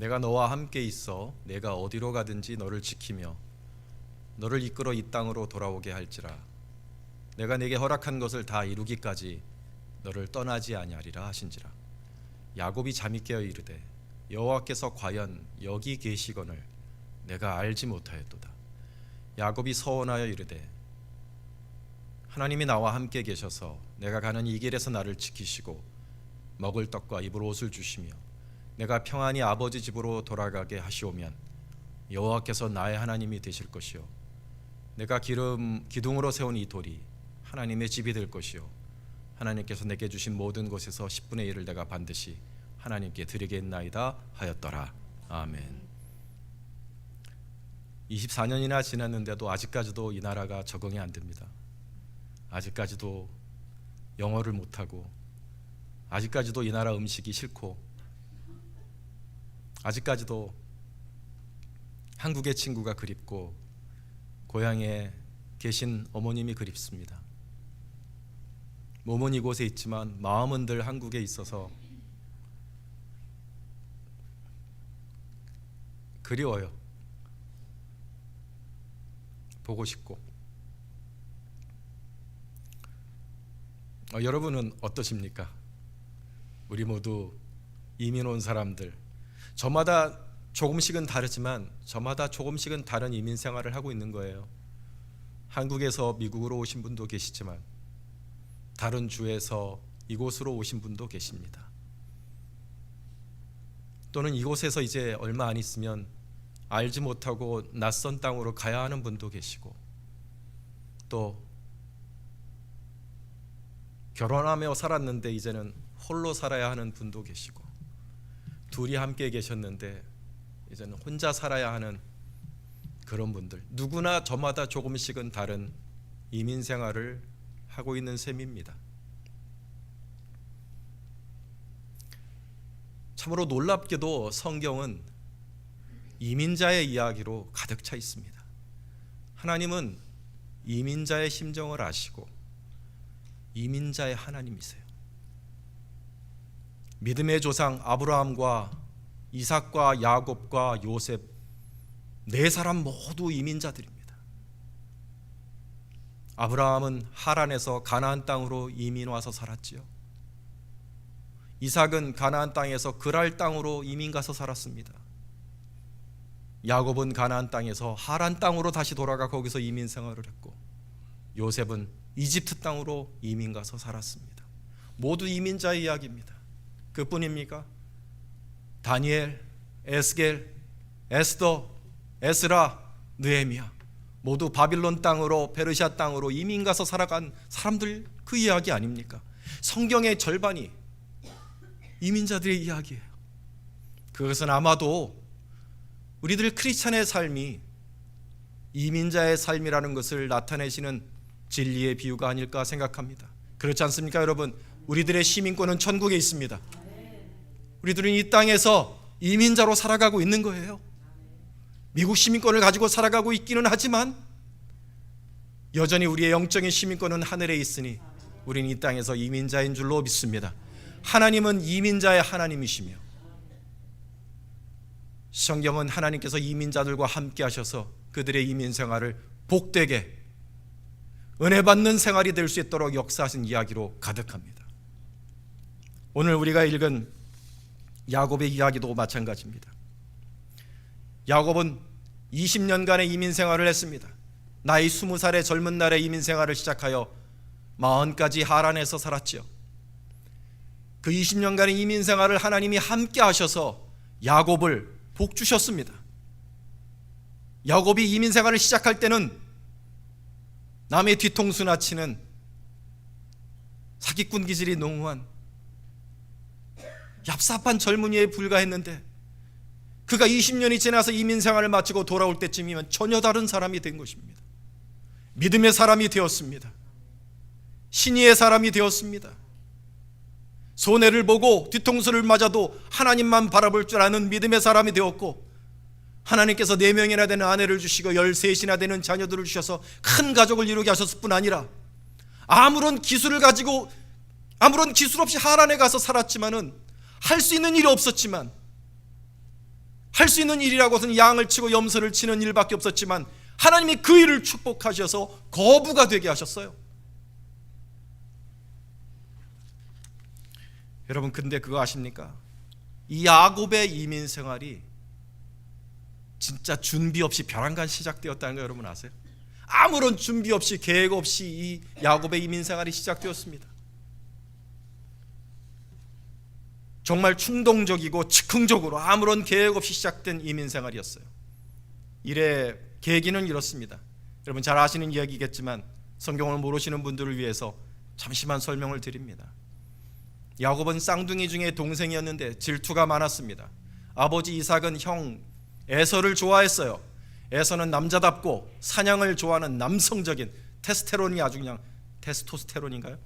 내가 너와 함께 있어 내가 어디로 가든지 너를 지키며 너를 이끌어 이 땅으로 돌아오게 할지라. 내가 네게 허락한 것을 다 이루기까지 너를 떠나지 아니하리라 하신지라. 야곱이 잠이 깨어 이르되 여호와께서 과연 여기 계시거늘 내가 알지 못하였도다. 야곱이 서원하여 이르되 하나님이 나와 함께 계셔서 내가 가는 이 길에서 나를 지키시고 먹을 떡과 입을 옷을 주시며 내가 평안히 아버지 집으로 돌아가게 하시오면 여호와께서 나의 하나님이 되실 것이요 내가 기둥으로 세운 이 돌이 하나님의 집이 될 것이요 하나님께서 내게 주신 모든 것에서 10분의 1을 내가 반드시 하나님께 드리겠나이다 하였더라. 아멘. 24년이나 지났는데도 아직까지도 이 나라가 적응이 안 됩니다. 아직까지도 영어를 못하고, 아직까지도 이 나라 음식이 싫고, 아직까지도 한국의 친구가 그립고 고향에 계신 어머님이 그립습니다. 몸은 이곳에 있지만 마음은 늘 한국에 있어서 그리워요. 보고 싶고. 여러분은 어떠십니까? 우리 모두 이민 온 사람들, 저마다 조금씩은 다르지만 저마다 조금씩은 다른 이민 생활을 하고 있는 거예요. 한국에서 미국으로 오신 분도 계시지만 다른 주에서 이곳으로 오신 분도 계십니다. 또는 이곳에서 이제 얼마 안 있으면 알지 못하고 낯선 땅으로 가야 하는 분도 계시고, 또 결혼하며 살았는데 이제는 홀로 살아야 하는 분도 계시고, 둘이 함께 계셨는데 이제는 혼자 살아야 하는 그런 분들, 누구나 저마다 조금씩은 다른 이민 생활을 하고 있는 셈입니다. 참으로 놀랍게도 성경은 이민자의 이야기로 가득 차 있습니다. 하나님은 이민자의 심정을 아시고 이민자의 하나님이세요. 믿음의 조상 아브라함과 이삭과 야곱과 요셉, 네 사람 모두 이민자들입니다. 아브라함은 하란에서 가나안 땅으로 이민 와서 살았지요. 이삭은 가나안 땅에서 그랄 땅으로 이민 가서 살았습니다. 야곱은 가나안 땅에서 하란 땅으로 다시 돌아가 거기서 이민 생활을 했고, 요셉은 이집트 땅으로 이민 가서 살았습니다. 모두 이민자의 이야기입니다. 그뿐입니까? 다니엘, 에스겔, 에스더, 에스라, 느헤미야, 모두 바빌론 땅으로, 페르시아 땅으로 이민 가서 살아간 사람들, 그 이야기 아닙니까? 성경의 절반이 이민자들의 이야기예요. 그것은 아마도 우리들 크리스찬의 삶이 이민자의 삶이라는 것을 나타내시는 진리의 비유가 아닐까 생각합니다. 그렇지 않습니까, 여러분? 우리들의 시민권은 천국에 있습니다. 우리들은 이 땅에서 이민자로 살아가고 있는 거예요. 미국 시민권을 가지고 살아가고 있기는 하지만 여전히 우리의 영적인 시민권은 하늘에 있으니 우리는 이 땅에서 이민자인 줄로 믿습니다. 하나님은 이민자의 하나님이시며, 성경은 하나님께서 이민자들과 함께 하셔서 그들의 이민 생활을 복되게 은혜 받는 생활이 될 수 있도록 역사하신 이야기로 가득합니다. 오늘 우리가 읽은 야곱의 이야기도 마찬가지입니다. 야곱은 20년간의 이민 생활을 했습니다. 나이 20살의 젊은 날에 이민 생활을 시작하여 40까지 하란에서 살았지요. 그 20년간의 이민 생활을 하나님이 함께 하셔서 야곱을 복 주셨습니다. 야곱이 이민 생활을 시작할 때는 남의 뒤통수나 치는 사기꾼 기질이 농후한 얍삽한 젊은이에 불과했는데, 그가 20년이 지나서 이민 생활을 마치고 돌아올 때쯤이면 전혀 다른 사람이 된 것입니다. 믿음의 사람이 되었습니다. 신의의 사람이 되었습니다. 손해를 보고 뒤통수를 맞아도 하나님만 바라볼 줄 아는 믿음의 사람이 되었고, 하나님께서 4명이나 되는 아내를 주시고 13이나 되는 자녀들을 주셔서 큰 가족을 이루게 하셨을 뿐 아니라 아무런 기술 없이 하란에 가서 살았지만은 할 수 있는 일이 없었지만 할 수 있는 일이라고서는 양을 치고 염소를 치는 일밖에 없었지만 하나님이 그 일을 축복하셔서 거부가 되게 하셨어요. 여러분, 근데 그거 아십니까? 이 야곱의 이민 생활이 진짜 준비 없이 벼랑간 시작되었다는 거 여러분 아세요? 아무런 준비 없이 계획 없이 이 야곱의 이민 생활이 시작되었습니다. 정말 충동적이고 즉흥적으로 아무런 계획 없이 시작된 이민 생활이었어요. 일의 계기는 이렇습니다. 여러분 잘 아시는 이야기겠지만 성경을 모르시는 분들을 위해서 잠시만 설명을 드립니다. 야곱은 쌍둥이 중에 동생이었는데 질투가 많았습니다. 아버지 이삭은 형 에서를 좋아했어요. 에서는 남자답고 사냥을 좋아하는 남성적인 테스테론이 아주 그냥 테스토스테론인가요?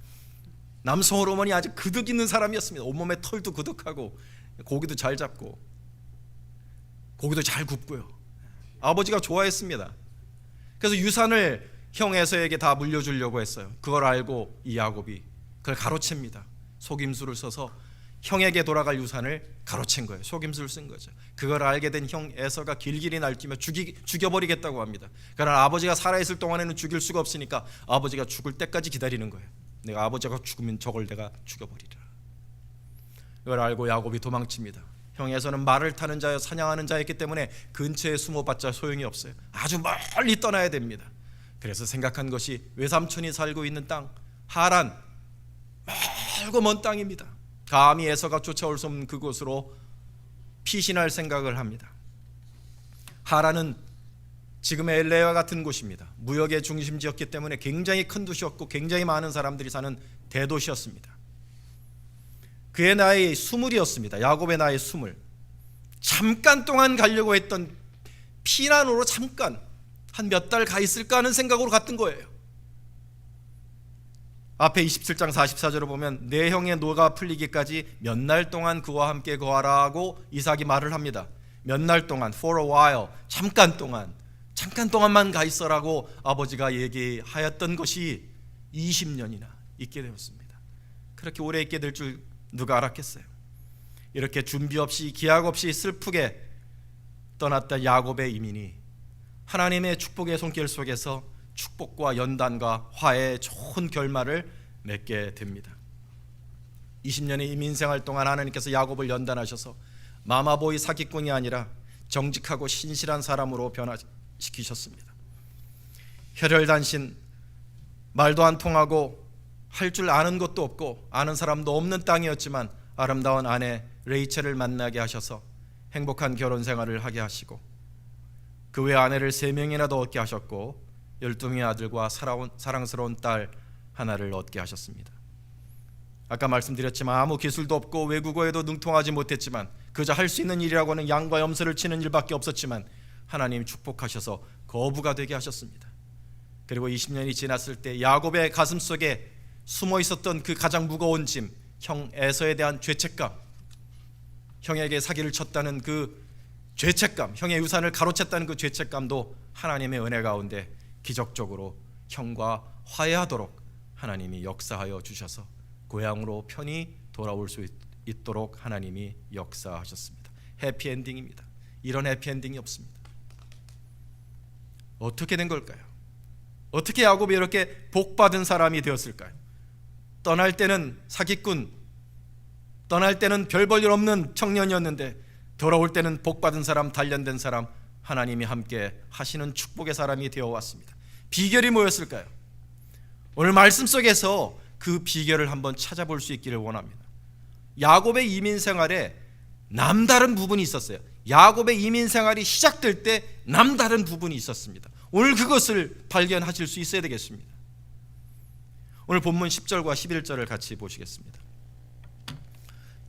남성 호르몬이 아주 그득 있는 사람이었습니다. 온몸에 털도 그득하고 고기도 잘 잡고 고기도 잘 굽고요. 아버지가 좋아했습니다. 그래서 유산을 형 에서에게 다 물려주려고 했어요. 그걸 알고 이 야곱이 그걸 가로챕니다. 속임수를 써서 형에게 돌아갈 유산을 가로챈 거예요. 속임수를 쓴 거죠. 그걸 알게 된 형 에서가 길길이 날뛰며 죽여버리겠다고 합니다. 그러나 아버지가 살아있을 동안에는 죽일 수가 없으니까 아버지가 죽을 때까지 기다리는 거예요. 내가 아버지가 죽으면 저걸 내가 죽여버리라. 이걸 알고 야곱이 도망칩니다. 형 에서는 말을 타는 자여 사냥하는 자였기 때문에 근처에 숨어봤자 소용이 없어요. 아주 멀리 떠나야 됩니다. 그래서 생각한 것이 외삼촌이 살고 있는 땅 하란, 멀고 먼 땅입니다. 감히 에서가 쫓아올 수 없는 그곳으로 피신할 생각을 합니다. 하란은 지금의 LA와 같은 곳입니다. 무역의 중심지였기 때문에 굉장히 큰 도시였고 굉장히 많은 사람들이 사는 대도시였습니다. 그의 나이 20이었습니다. 야곱의 나이 20. 잠깐 동안 가려고 했던 피난으로 잠깐 한 몇 달 가 있을까 하는 생각으로 갔던 거예요. 앞에 27장 44절을 보면 내 형의 노가 풀리기까지 몇 날 동안 그와 함께 거하라 하고 이삭이 말을 합니다. 몇 날 동안, for a while, 잠깐 동안만 가 있어라고 아버지가 얘기하였던 것이 20년이나 있게 되었습니다. 그렇게 오래 있게 될 줄 누가 알았겠어요? 이렇게 준비 없이 기약 없이 슬프게 떠났던 야곱의 이민이 하나님의 축복의 손길 속에서 축복과 연단과 화해의 좋은 결말을 맺게 됩니다. 20년의 이민생활 동안 하나님께서 야곱을 연단하셔서 마마보이 사기꾼이 아니라 정직하고 신실한 사람으로 변화시키셨습니다. 혈혈단신, 말도 안 통하고 할 줄 아는 것도 없고 아는 사람도 없는 땅이었지만 아름다운 아내 레이첼을 만나게 하셔서 행복한 결혼 생활을 하게 하시고 그 외 아내를 3명이나 더 얻게 하셨고 12명의 아들과 사랑스러운 딸 하나를 얻게 하셨습니다. 아까 말씀드렸지만 아무 기술도 없고 외국어에도 능통하지 못했지만 그저 할 수 있는 일이라고는 양과 염소를 치는 일밖에 없었지만 하나님이 축복하셔서 거부가 되게 하셨습니다. 그리고 20년이 지났을 때 야곱의 가슴 속에 숨어 있었던 그 가장 무거운 짐, 형 에서에 대한 죄책감, 형에게 사기를 쳤다는 그 죄책감, 형의 유산을 가로챘다는 그 죄책감도 하나님의 은혜 가운데 기적적으로 형과 화해하도록 하나님이 역사하여 주셔서 고향으로 편히 돌아올 수 있도록 하나님이 역사하셨습니다. 해피엔딩입니다. 이런 해피엔딩이 없습니다. 어떻게 된 걸까요? 어떻게 야곱이 이렇게 복받은 사람이 되었을까요? 떠날 때는 사기꾼, 떠날 때는 별 볼 일 없는 청년이었는데 돌아올 때는 복받은 사람, 단련된 사람, 하나님이 함께 하시는 축복의 사람이 되어왔습니다. 비결이 뭐였을까요? 오늘 말씀 속에서 그 비결을 한번 찾아볼 수 있기를 원합니다. 야곱의 이민 생활에 남다른 부분이 있었어요. 야곱의 이민 생활이 시작될 때 남다른 부분이 있었습니다. 오늘 그것을 발견하실 수 있어야 되겠습니다. 오늘 본문 10절과 11절을 같이 보시겠습니다.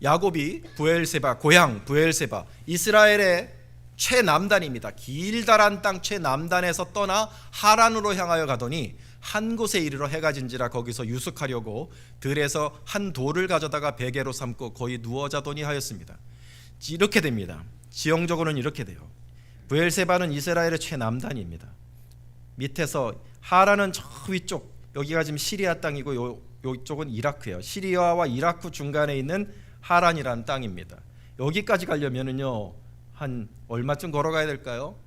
야곱이 브엘세바, 고향 브엘세바, 이스라엘의 최남단입니다. 길다란 땅 최남단에서 떠나 하란으로 향하여 가더니 한 곳에 이르러 해가 진지라 거기서 유숙하려고 들에서 한 돌을 가져다가 베개로 삼고 거의 누워 자더니 하였습니다. 이렇게 됩니다. 지형적으로는 이렇게 돼요. 브엘세바는 이스라엘의 최남단입니다. 밑에서 하란은 저 위쪽, 여기가 지금 시리아 땅이고 이쪽은 이라크예요. 시리아와 이라크 중간에 있는 하란이라는 땅입니다. 여기까지 가려면은요 한 얼마쯤 걸어가야 될까요?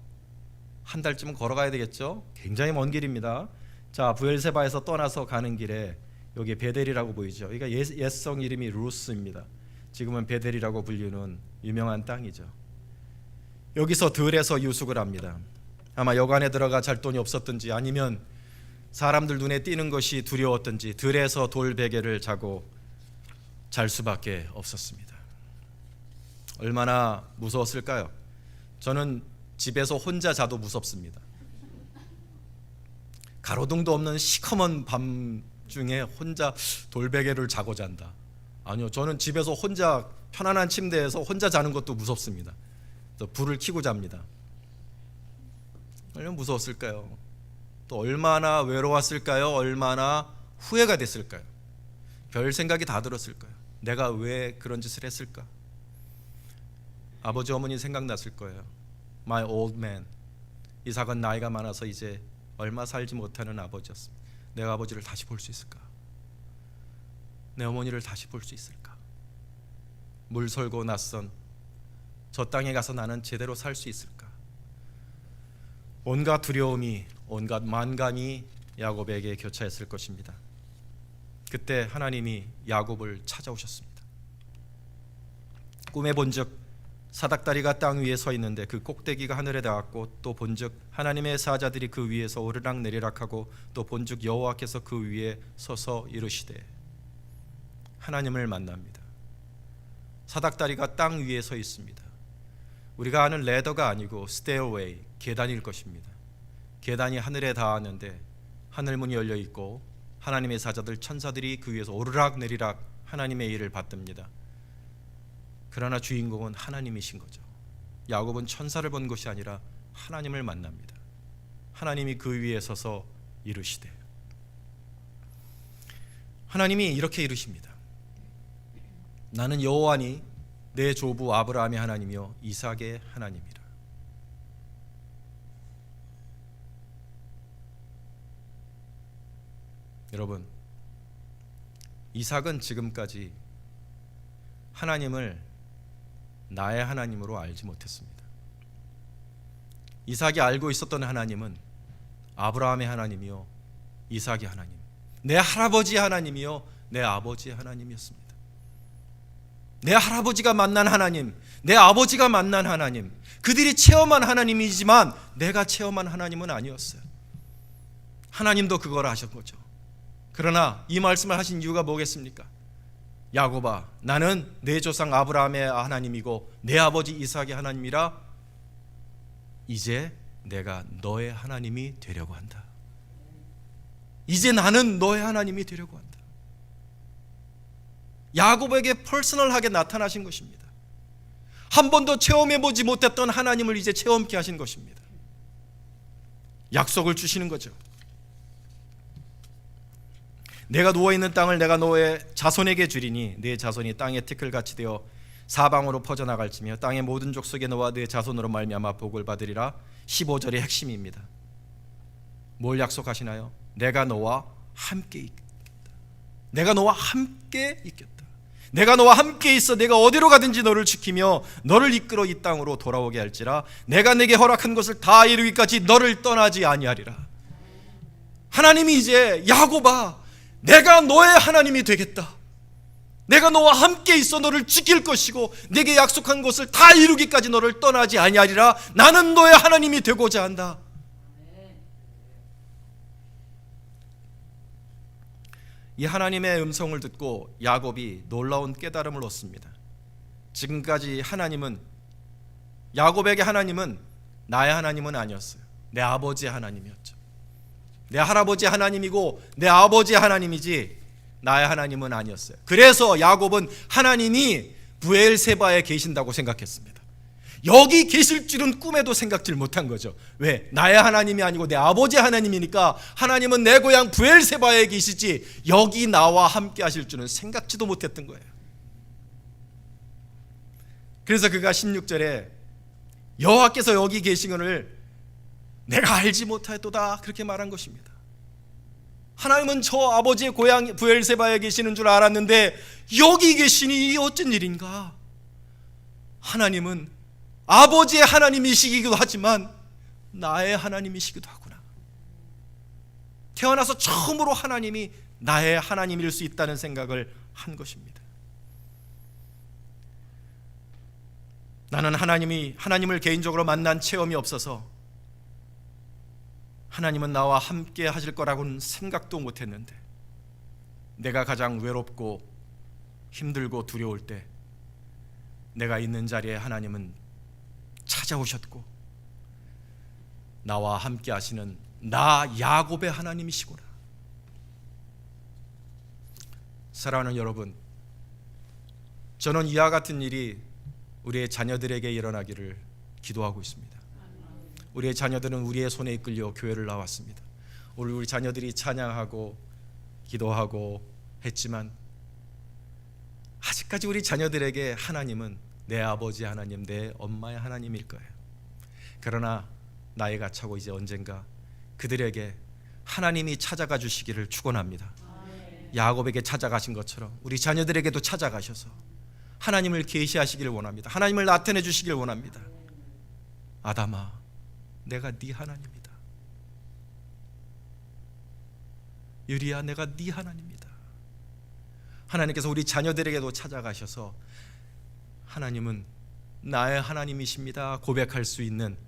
한 달쯤은 걸어가야 되겠죠? 굉장히 먼 길입니다. 자, 브엘세바에서 떠나서 가는 길에 여기 베델이라고 보이죠? 여기가 옛성 이름이 루스입니다. 지금은 베델이라고 불리는 유명한 땅이죠. 여기서 들에서 유숙을 합니다. 아마 여관에 들어가 잘 돈이 없었든지 아니면 사람들 눈에 띄는 것이 두려웠든지 들에서 돌베개를 자고 잘 수밖에 없었습니다. 얼마나 무서웠을까요? 저는 집에서 혼자 자도 무섭습니다. 가로등도 없는 시커먼 밤 중에 혼자 돌베개를 자고 잔다. 아니요, 저는 집에서 혼자 편안한 침대에서 혼자 자는 것도 무섭습니다. 불을 켜고 잡니다. 얼마나 무서웠을까요? 또 얼마나 외로웠을까요? 얼마나 후회가 됐을까요? 별 생각이 다 들었을까요? 내가 왜 그런 짓을 했을까? 아버지 어머니 생각났을 거예요. My old man. 이삭은 나이가 많아서 이제 얼마 살지 못하는 아버지였습니다. 내가 아버지를 다시 볼 수 있을까? 내 어머니를 다시 볼 수 있을까? 물설고 낯선 저 땅에 가서 나는 제대로 살 수 있을까? 온갖 두려움이, 온갖 만감이 야곱에게 교차했을 것입니다. 그때 하나님이 야곱을 찾아오셨습니다. 꿈에 본즉 사닥다리가 땅 위에 서 있는데 그 꼭대기가 하늘에 닿았고 또 본즉 하나님의 사자들이 그 위에서 오르락 내리락하고 또 본즉 여호와께서 그 위에 서서 이르시되. 하나님을 만납니다. 사닥다리가 땅 위에 서 있습니다. 우리가 아는 레더가 아니고 스테어웨이, 계단일 것입니다. 계단이 하늘에 닿았는데 하늘문이 열려 있고 하나님의 사자들 천사들이 그 위에서 오르락 내리락 하나님의 일을 받듭니다. 그러나 주인공은 하나님이신 거죠. 야곱은 천사를 본 것이 아니라 하나님을 만납니다. 하나님이 그 위에 서서 이르시되. 하나님이 이렇게 이르십니다. 나는 여호와니 내 조부 아브라함의 하나님이요 이삭의 하나님이라. 여러분, 이삭은 지금까지 하나님을 나의 하나님으로 알지 못했습니다. 이삭이 알고 있었던 하나님은 아브라함의 하나님이요 이삭의 하나님, 내 할아버지 하나님이요 내 아버지의 하나님이었습니다. 내 할아버지가 만난 하나님, 내 아버지가 만난 하나님, 그들이 체험한 하나님이지만 내가 체험한 하나님은 아니었어요. 하나님도 그걸 아신 거죠. 그러나 이 말씀을 하신 이유가 뭐겠습니까? 야곱아, 나는 내 조상 아브라함의 하나님이고 내 아버지 이삭의 하나님이라. 이제 내가 너의 하나님이 되려고 한다. 이제 나는 너의 하나님이 되려고 한다. 야곱에게 퍼스널하게 나타나신 것입니다. 한 번도 체험해보지 못했던 하나님을 이제 체험케 하신 것입니다. 약속을 주시는 거죠. 내가 누워있는 땅을 내가 너의 자손에게 주리니 네 자손이 땅의 티끌같이 되어 사방으로 퍼져나갈지며 땅의 모든 족속에 너와 네 자손으로 말미암아 복을 받으리라. 15절의 핵심입니다. 뭘 약속하시나요? 내가 너와 함께 있겠다. 내가 너와 함께 있겠다. 내가 너와 함께 있어 내가 어디로 가든지 너를 지키며 너를 이끌어 이 땅으로 돌아오게 할지라. 내가 내게 허락한 것을 다 이루기까지 너를 떠나지 아니하리라. 하나님이 이제 야곱아, 내가 너의 하나님이 되겠다. 내가 너와 함께 있어 너를 지킬 것이고 내게 약속한 것을 다 이루기까지 너를 떠나지 아니하리라. 나는 너의 하나님이 되고자 한다. 이 하나님의 음성을 듣고 야곱이 놀라운 깨달음을 얻습니다. 지금까지 하나님은, 야곱에게 하나님은 나의 하나님은 아니었어요. 내 아버지의 하나님이었죠. 내 할아버지 하나님이고 내 아버지 하나님이지 나의 하나님은 아니었어요. 그래서 야곱은 하나님이 브엘세바에 계신다고 생각했습니다. 여기 계실 줄은 꿈에도 생각질 못한 거죠. 왜? 나의 하나님이 아니고 내 아버지 하나님이니까 하나님은 내 고향 브엘세바에 계시지 여기 나와 함께 하실 줄은 생각지도 못했던 거예요. 그래서 그가 16절에 여호와께서 여기 계신 것을 내가 알지 못하였도다 그렇게 말한 것입니다. 하나님은 저 아버지의 고향 브엘세바에 계시는 줄 알았는데 여기 계시니 이 어쩐 일인가? 하나님은 아버지의 하나님이시기도 하지만 나의 하나님이시기도 하구나. 태어나서 처음으로 하나님이 나의 하나님일 수 있다는 생각을 한 것입니다. 나는 하나님을 개인적으로 만난 체험이 없어서 하나님은 나와 함께 하실 거라고는 생각도 못했는데, 내가 가장 외롭고 힘들고 두려울 때 내가 있는 자리에 하나님은 찾아오셨고 나와 함께 하시는 나 야곱의 하나님이시구나. 사랑하는 여러분, 저는 이와 같은 일이 우리의 자녀들에게 일어나기를 기도하고 있습니다. 우리의 자녀들은 우리의 손에 이끌려 교회를 나왔습니다. 오늘 우리 자녀들이 찬양하고 기도하고 했지만 아직까지 우리 자녀들에게 하나님은 내 아버지 하나님, 내 엄마의 하나님일 거예요. 그러나 나이가 차고 이제 언젠가 그들에게 하나님이 찾아가 주시기를 축원합니다. 야곱에게 찾아가신 것처럼 우리 자녀들에게도 찾아가셔서 하나님을 계시하시기를 원합니다. 하나님을 나타내 주시기를 원합니다. 아담아, 내가 네 하나님이다. 유리야, 내가 네 하나님이다. 하나님께서 우리 자녀들에게도 찾아가셔서 하나님은 나의 하나님이십니다 고백할 수 있는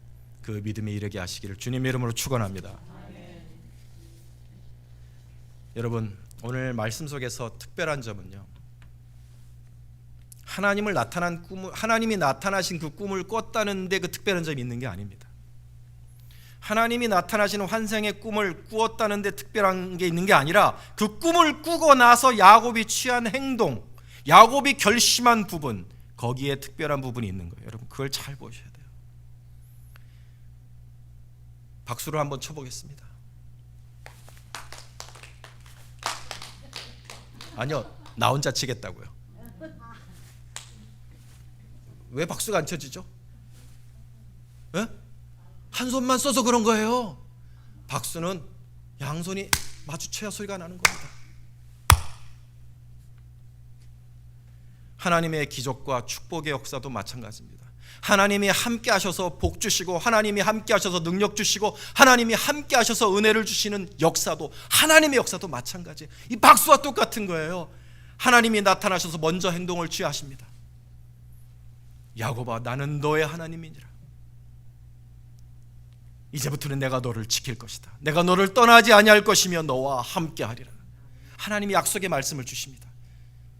그 믿음에 이르게 하시기를 주님의 이름으로 축원합니다. 여러분, 오늘 말씀 속에서 특별한 점은요, 하나님이 나타나신 그 꿈을 꿨다는데 그 특별한 점이 있는 게 아닙니다. 하나님이 나타나시는 환생의 꿈을 꾸었다는데 특별한 게 있는 게 아니라 그 꿈을 꾸고 나서 야곱이 취한 행동, 야곱이 결심한 부분, 거기에 특별한 부분이 있는 거예요. 여러분, 그걸 잘 보셔야 돼요. 박수를 한번 쳐보겠습니다. 아니요, 나 혼자 치겠다고요. 왜 박수가 안 쳐지죠? 예? 한 손만 써서 그런 거예요. 박수는 양손이 마주쳐야 소리가 나는 겁니다. 하나님의 기적과 축복의 역사도 마찬가지입니다. 하나님이 함께 하셔서 복 주시고, 하나님이 함께 하셔서 능력 주시고, 하나님이 함께 하셔서 은혜를 주시는 역사도, 하나님의 역사도 마찬가지예요. 이 박수와 똑같은 거예요. 하나님이 나타나셔서 먼저 행동을 취하십니다. 야곱아, 나는 너의 하나님이니라. 이제부터는 내가 너를 지킬 것이다. 내가 너를 떠나지 아니할 것이며 너와 함께 하리라. 하나님이 약속의 말씀을 주십니다.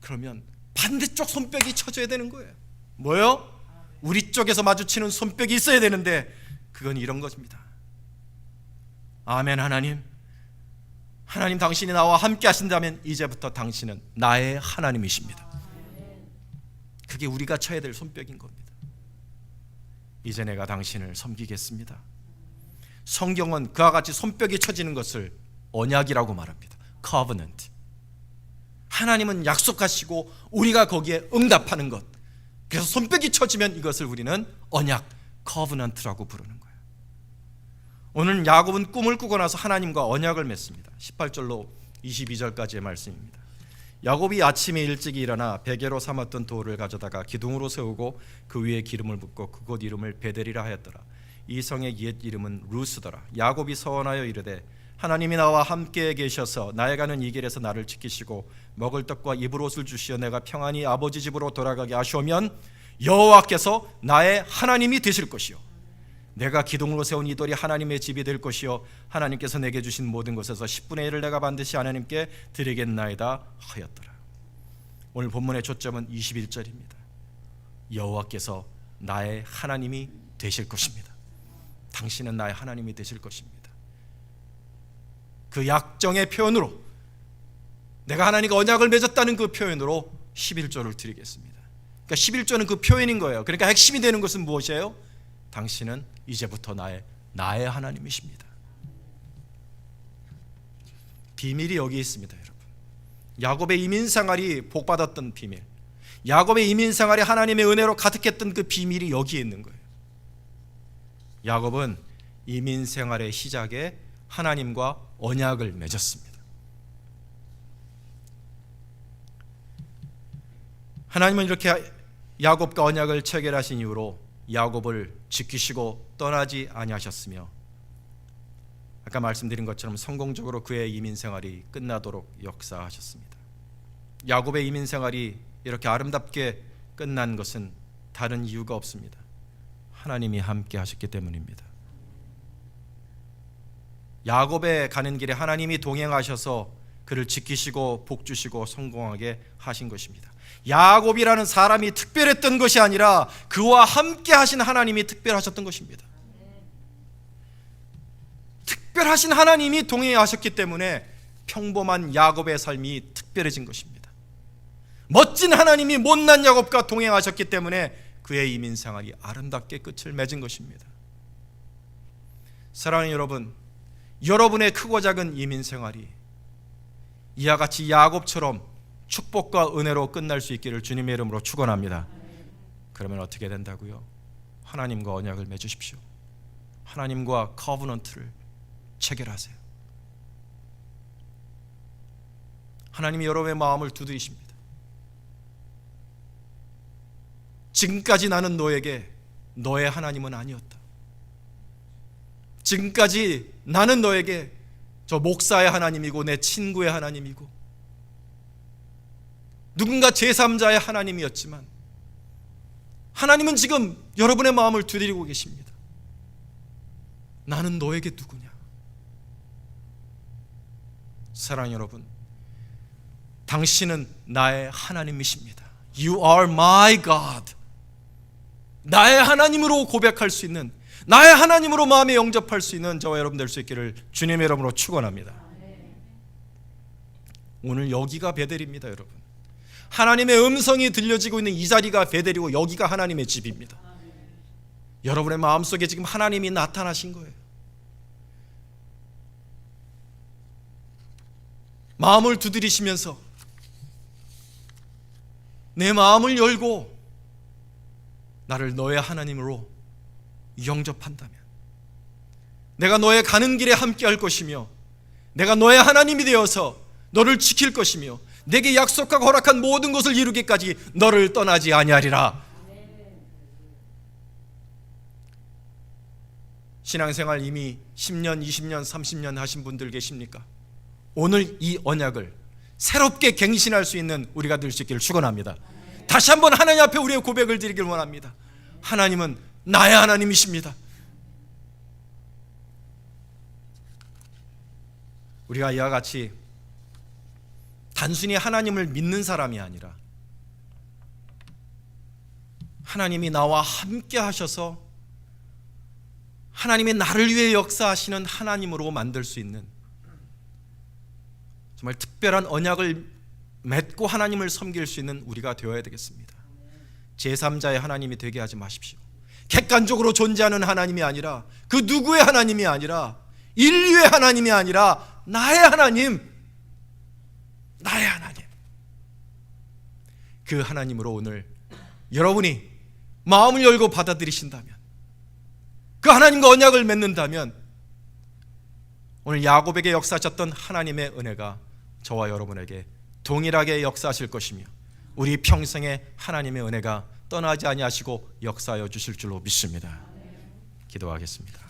그러면 반대쪽 손뼉이 쳐져야 되는 거예요. 뭐요? 우리 쪽에서 마주치는 손뼉이 있어야 되는데 그건 이런 것입니다. 아멘. 하나님 당신이 나와 함께 하신다면 이제부터 당신은 나의 하나님이십니다. 그게 우리가 쳐야 될 손뼉인 겁니다. 이제 내가 당신을 섬기겠습니다. 성경은 그와 같이 손뼉이 쳐지는 것을 언약이라고 말합니다. covenant. 하나님은 약속하시고 우리가 거기에 응답하는 것. 그래서 손뼉이 쳐지면 이것을 우리는 언약, covenant라고 부르는 거예요. 오늘 야곱은 꿈을 꾸고 나서 하나님과 언약을 맺습니다. 18절로 22절까지의 말씀입니다. 야곱이 아침에 일찍 일어나 베개로 삼았던 돌을 가져다가 기둥으로 세우고 그 위에 기름을 붓고 그곳 이름을 베델이라 하였더라. 이 성의 옛 이름은 루스더라. 야곱이 서원하여 이르되 하나님이 나와 함께 계셔서 나에 가는 이 길에서 나를 지키시고 먹을 떡과 입을 옷을 주시어 내가 평안히 아버지 집으로 돌아가게 하시오면 여호와께서 나의 하나님이 되실 것이요 내가 기둥으로 세운 이 돌이 하나님의 집이 될 것이요 하나님께서 내게 주신 모든 것에서 10분의 1을 내가 반드시 하나님께 드리겠나이다 하였더라. 오늘 본문의 초점은 21절입니다. 여호와께서 나의 하나님이 되실 것입니다. 당신은 나의 하나님이 되실 것입니다. 그 약정의 표현으로, 내가 하나님과 언약을 맺었다는 그 표현으로 11조를 드리겠습니다. 그러니까 11조는 그 표현인 거예요. 그러니까 핵심이 되는 것은 무엇이에요? 당신은 이제부터 나의 하나님이십니다. 비밀이 여기 있습니다, 여러분. 야곱의 이민생활이 복받았던 비밀, 야곱의 이민생활이 하나님의 은혜로 가득했던 그 비밀이 여기에 있는 거예요. 야곱은 이민생활의 시작에 하나님과 언약을 맺었습니다. 하나님은 이렇게 야곱과 언약을 체결하신 이후로 야곱을 지키시고 떠나지 아니하셨으며 아까 말씀드린 것처럼 성공적으로 그의 이민 생활이 끝나도록 역사하셨습니다. 야곱의 이민 생활이 이렇게 아름답게 끝난 것은 다른 이유가 없습니다. 하나님이 함께 하셨기 때문입니다. 야곱의 가는 길에 하나님이 동행하셔서 그를 지키시고 복주시고 성공하게 하신 것입니다. 야곱이라는 사람이 특별했던 것이 아니라 그와 함께 하신 하나님이 특별하셨던 것입니다. 특별하신 하나님이 동행하셨기 때문에 평범한 야곱의 삶이 특별해진 것입니다. 멋진 하나님이 못난 야곱과 동행하셨기 때문에 그의 이민 생활이 아름답게 끝을 맺은 것입니다. 사랑하는 여러분, 여러분의 크고 작은 이민 생활이 이와 같이 야곱처럼 축복과 은혜로 끝날 수 있기를 주님의 이름으로 축원합니다. 그러면 어떻게 된다고요? 하나님과 언약을 맺으십시오. 하나님과 커버넌트를 체결하세요. 하나님이 여러분의 마음을 두드리십니다. 지금까지 나는 너에게 너의 하나님은 아니었다. 지금까지 나는 너에게 저 목사의 하나님이고 내 친구의 하나님이고 누군가 제3자의 하나님이었지만 하나님은 지금 여러분의 마음을 두드리고 계십니다. 나는 너에게 누구냐? 사랑하는 여러분, 당신은 나의 하나님이십니다. You are my God. 나의 하나님으로 고백할 수 있는, 나의 하나님으로 마음에 영접할 수 있는 저와 여러분 될 수 있기를 주님의 이름으로 축원합니다. 오늘 여기가 베델입니다. 여러분, 하나님의 음성이 들려지고 있는 이 자리가 베델이고 여기가 하나님의 집입니다. 여러분의 마음속에 지금 하나님이 나타나신 거예요. 마음을 두드리시면서 내 마음을 열고 나를 너의 하나님으로 영접한다면 내가 너의 가는 길에 함께 할 것이며 내가 너의 하나님이 되어서 너를 지킬 것이며 내게 약속하고 허락한 모든 것을 이루기까지 너를 떠나지 아니하리라. 신앙생활 이미 10년, 20년, 30년 하신 분들 계십니까? 오늘 이 언약을 새롭게 갱신할 수 있는 우리가 될 수 있기를 축원합니다. 다시 한번 하나님 앞에 우리의 고백을 드리길 원합니다. 하나님은 나의 하나님이십니다. 우리가 이와 같이 단순히 하나님을 믿는 사람이 아니라 하나님이 나와 함께 하셔서 하나님이 나를 위해 역사하시는 하나님으로 만들 수 있는 정말 특별한 언약을 맺고 하나님을 섬길 수 있는 우리가 되어야 되겠습니다. 제3자의 하나님이 되게 하지 마십시오. 객관적으로 존재하는 하나님이 아니라 그 누구의 하나님이 아니라 인류의 하나님이 아니라 나의 하나님, 나의 하나님, 그 하나님으로 오늘 여러분이 마음을 열고 받아들이신다면, 그 하나님과 언약을 맺는다면 오늘 야곱에게 역사하셨던 하나님의 은혜가 저와 여러분에게 동일하게 역사하실 것이며 우리 평생에 하나님의 은혜가 떠나지 아니하시고 역사하여 주실 줄로 믿습니다. 기도하겠습니다.